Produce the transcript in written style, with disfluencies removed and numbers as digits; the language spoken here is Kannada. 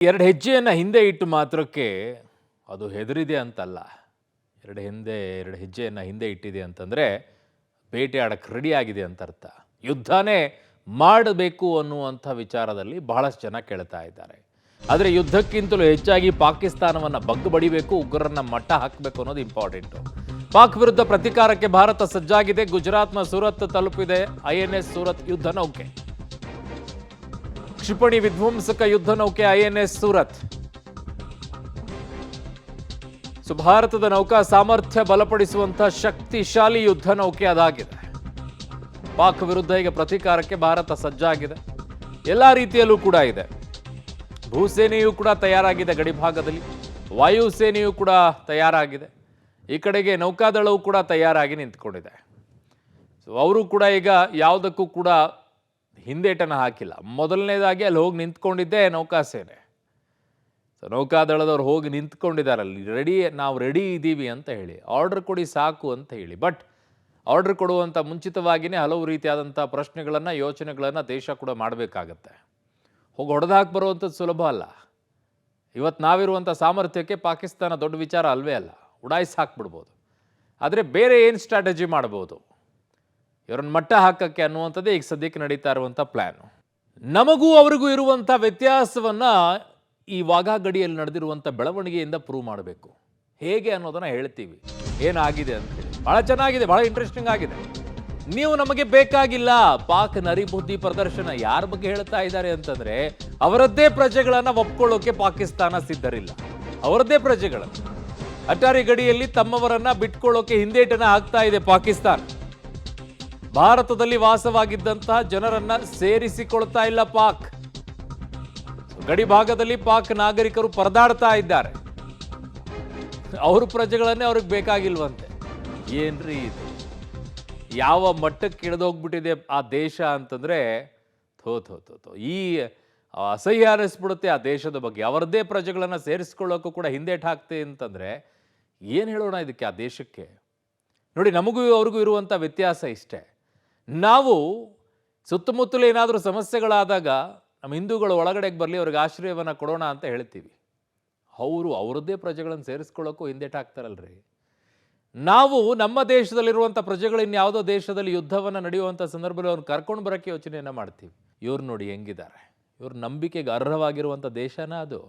ಎರಡು ಹೆಜ್ಜೆಯನ್ನು ಹಿಂದೆ ಇಟ್ಟು ಮಾತ್ರಕ್ಕೆ ಅದು ಹೆದರಿದೆ ಅಂತಲ್ಲ. ಎರಡು ಹೆಜ್ಜೆಯನ್ನು ಹಿಂದೆ ಇಟ್ಟಿದೆ ಅಂತಂದರೆ ಬೇಟೆಯಾಡಕ್ಕೆ ರೆಡಿ ಆಗಿದೆ ಅಂತ ಅರ್ಥ. ಯುದ್ಧನೇ ಮಾಡಬೇಕು ಅನ್ನುವಂಥ ವಿಚಾರದಲ್ಲಿ ಬಹಳಷ್ಟು ಜನ ಕೇಳ್ತಾ ಇದ್ದಾರೆ. ಆದರೆ ಯುದ್ಧಕ್ಕಿಂತಲೂ ಹೆಚ್ಚಾಗಿ ಪಾಕಿಸ್ತಾನವನ್ನು ಬಗ್ಗು ಬಡಿಬೇಕು, ಉಗ್ರರನ್ನ ಮಟ್ಟ ಹಾಕಬೇಕು ಅನ್ನೋದು ಇಂಪಾರ್ಟೆಂಟು. ಪಾಕ್ ವಿರುದ್ಧ ಪ್ರತೀಕಾರಕ್ಕೆ ಭಾರತ ಸಜ್ಜಾಗಿದೆ. ಗುಜರಾತ್ನ ಸೂರತ್ ತಲುಪಿದೆ INS ಸೂರತ್ ಯುದ್ಧ ನೌಕೆ. ಕ್ಷಿಪಣಿ ವಿಧ್ವಂಸಕ ಯುದ್ಧ ನೌಕೆ INS ಸೂರತ್. ಭಾರತದ ನೌಕಾ ಸಾಮರ್ಥ್ಯ ಬಲಪಡಿಸುವಂತಹ ಶಕ್ತಿಶಾಲಿ ಯುದ್ಧ ನೌಕೆ ಅದಾಗಿದೆ. ಪಾಕ್ ವಿರುದ್ಧ ಈಗ ಪ್ರತೀಕಾರಕ್ಕೆ ಭಾರತ ಸಜ್ಜಾಗಿದೆ. ಎಲ್ಲ ರೀತಿಯಲ್ಲೂ ಕೂಡ ಇದೆ. ಭೂಸೇನೆಯೂ ಕೂಡ ತಯಾರಾಗಿದೆ, ಗಡಿಭಾಗದಲ್ಲಿ ವಾಯುಸೇನೆಯೂ ಕೂಡ ತಯಾರಾಗಿದೆ. ಈ ಕಡೆಗೆ ನೌಕಾದಳವು ಕೂಡ ತಯಾರಾಗಿ ನಿಂತ್ಕೊಂಡಿದೆ. ಅವರು ಕೂಡ ಈಗ ಯಾವುದಕ್ಕೂ ಕೂಡ ಹಿಂದೇಟನ್ನು ಹಾಕಿಲ್ಲ. ಮೊದಲನೇದಾಗಿ ಅಲ್ಲಿ ಹೋಗಿ ನಿಂತ್ಕೊಂಡಿದ್ದೆ ನೌಕಾಸೇನೆ. ನೌಕಾದಳದವ್ರು ಹೋಗಿ ನಿಂತ್ಕೊಂಡಿದ್ದಾರಲ್ಲಿ, ನಾವು ರೆಡಿ ಇದ್ದೀವಿ ಅಂತ ಹೇಳಿ, ಆರ್ಡರ್ ಕೊಡಿ ಸಾಕು ಅಂತ ಹೇಳಿ. ಬಟ್ ಆರ್ಡರ್ ಕೊಡುವಂಥ ಮುಂಚಿತವಾಗಿಯೇ ಹಲವು ರೀತಿಯಾದಂಥ ಪ್ರಶ್ನೆಗಳನ್ನು, ಯೋಚನೆಗಳನ್ನು ದೇಶ ಕೂಡ ಮಾಡಬೇಕಾಗತ್ತೆ. ಹೋಗಿ ಹೊಡೆದಾಕಿ ಬರುವಂಥದ್ದು ಸುಲಭ ಅಲ್ಲ. ಇವತ್ತು ನಾವಿರುವಂಥ ಸಾಮರ್ಥ್ಯಕ್ಕೆ ಪಾಕಿಸ್ತಾನ ದೊಡ್ಡ ವಿಚಾರ ಅಲ್ವೇ ಅಲ್ಲ, ಉಡಾಯಿಸಿ ಹಾಕ್ಬಿಡ್ಬೋದು. ಆದರೆ ಬೇರೆ ಏನು ಸ್ಟ್ರಾಟಜಿ ಮಾಡ್ಬೋದು, ಇವರನ್ನು ಮಟ್ಟ ಹಾಕಕ್ಕೆ ಅನ್ನುವಂಥದ್ದೇ ಈಗ ಸದ್ಯಕ್ಕೆ ನಡೀತಾ ಇರುವಂಥ ಪ್ಲ್ಯಾನು. ನಮಗೂ ಅವರಿಗೂ ಇರುವಂಥ ವ್ಯತ್ಯಾಸವನ್ನು ಈ ವಾಘಾ ಗಡಿಯಲ್ಲಿ ನಡೆದಿರುವಂಥ ಬೆಳವಣಿಗೆಯಿಂದ ಪ್ರೂವ್ ಮಾಡಬೇಕು. ಹೇಗೆ ಅನ್ನೋದನ್ನು ಹೇಳ್ತೀವಿ, ಏನಾಗಿದೆ ಅಂತೇಳಿ. ಭಾಳ ಚೆನ್ನಾಗಿದೆ, ಭಾಳ ಇಂಟ್ರೆಸ್ಟಿಂಗ್ ಆಗಿದೆ. ನೀವು ನಮಗೆ ಬೇಕಾಗಿಲ್ಲ. ಪಾಕ್ ನರಿಬುದ್ಧಿ ಪ್ರದರ್ಶನ ಯಾರ ಬಗ್ಗೆ ಹೇಳ್ತಾ ಇದ್ದಾರೆ ಅಂತಂದ್ರೆ, ಅವರದ್ದೇ ಪ್ರಜೆಗಳನ್ನು ಒಪ್ಕೊಳ್ಳೋಕೆ ಪಾಕಿಸ್ತಾನ ಸಿದ್ಧರಿಲ್ಲ. ಅವರದ್ದೇ ಪ್ರಜೆಗಳನ್ನು ಅಟಾರಿ ಗಡಿಯಲ್ಲಿ ತಮ್ಮವರನ್ನ ಬಿಟ್ಕೊಳ್ಳೋಕೆ ಹಿಂದೇಟನ್ನ ಹಾಕ್ತಾ ಇದೆ ಪಾಕಿಸ್ತಾನ. ಭಾರತದಲ್ಲಿ ವಾಸವಾಗಿದ್ದಂತಹ ಜನರನ್ನ ಸೇರಿಸಿಕೊಳ್ತಾ ಇಲ್ಲ ಪಾಕ್. ಗಡಿ ಭಾಗದಲ್ಲಿ ಪಾಕ್ ನಾಗರಿಕರು ಪರದಾಡ್ತಾ ಇದ್ದಾರೆ. ಅವ್ರ ಪ್ರಜೆಗಳನ್ನೇ ಅವ್ರಿಗೆ ಬೇಕಾಗಿಲ್ವಂತೆ. ಏನ್ರಿ ಇದು? ಯಾವ ಮಟ್ಟಕ್ಕೆ ಇಳಿದೋಗ್ಬಿಟ್ಟಿದೆ ಆ ದೇಶ ಅಂತಂದ್ರೆ ಥೋ ಥೋ ಥೋ ಥೋ ಈ ಅಸಹ್ಯ ಅನ್ನಿಸ್ಬಿಡುತ್ತೆ ಆ ದೇಶದ ಬಗ್ಗೆ. ಅವರದ್ದೇ ಪ್ರಜೆಗಳನ್ನು ಸೇರಿಸ್ಕೊಳ್ಳೋಕ್ಕೂ ಕೂಡ ಹಿಂದೇಟು ಹಾಕ್ತೆ ಅಂತಂದ್ರೆ ಏನು ಹೇಳೋಣ ಇದಕ್ಕೆ, ಆ ದೇಶಕ್ಕೆ? ನೋಡಿ, ನಮಗೂ ಅವ್ರಿಗೂ ಇರುವಂಥ ವ್ಯತ್ಯಾಸ ಇಷ್ಟೇ. ನಾವು ಸುತ್ತಮುತ್ತಲು ಏನಾದರೂ ಸಮಸ್ಯೆಗಳಾದಾಗ ನಮ್ಮ ಹಿಂದೂಗಳು ಒಳಗಡೆಗೆ ಬರಲಿ, ಅವ್ರಿಗೆ ಆಶ್ರಯವನ್ನು ಕೊಡೋಣ ಅಂತ ಹೇಳ್ತೀವಿ. ಅವರದ್ದೇ ಪ್ರಜೆಗಳನ್ನು ಸೇರಿಸ್ಕೊಳ್ಳೋಕ್ಕೂ ಹಿಂದೇಟು ಹಾಕ್ತಾರಲ್ರಿ. ನಾವು ನಮ್ಮ ದೇಶದಲ್ಲಿರುವಂಥ ಪ್ರಜೆಗಳು ಇನ್ಯಾವುದೋ ದೇಶದಲ್ಲಿ ಯುದ್ಧವನ್ನು ನಡೆಯುವಂಥ ಸಂದರ್ಭದಲ್ಲಿ ಅವ್ರನ್ನ ಕರ್ಕೊಂಡು ಬರೋಕ್ಕೆ ಯೋಚನೆಯನ್ನು ಮಾಡ್ತೀವಿ. ಇವ್ರು ನೋಡಿ ಹೆಂಗಿದ್ದಾರೆ. ಇವ್ರ ನಂಬಿಕೆಗೆ ಅರ್ಹವಾಗಿರುವಂಥ ದೇಶನ ಅದು.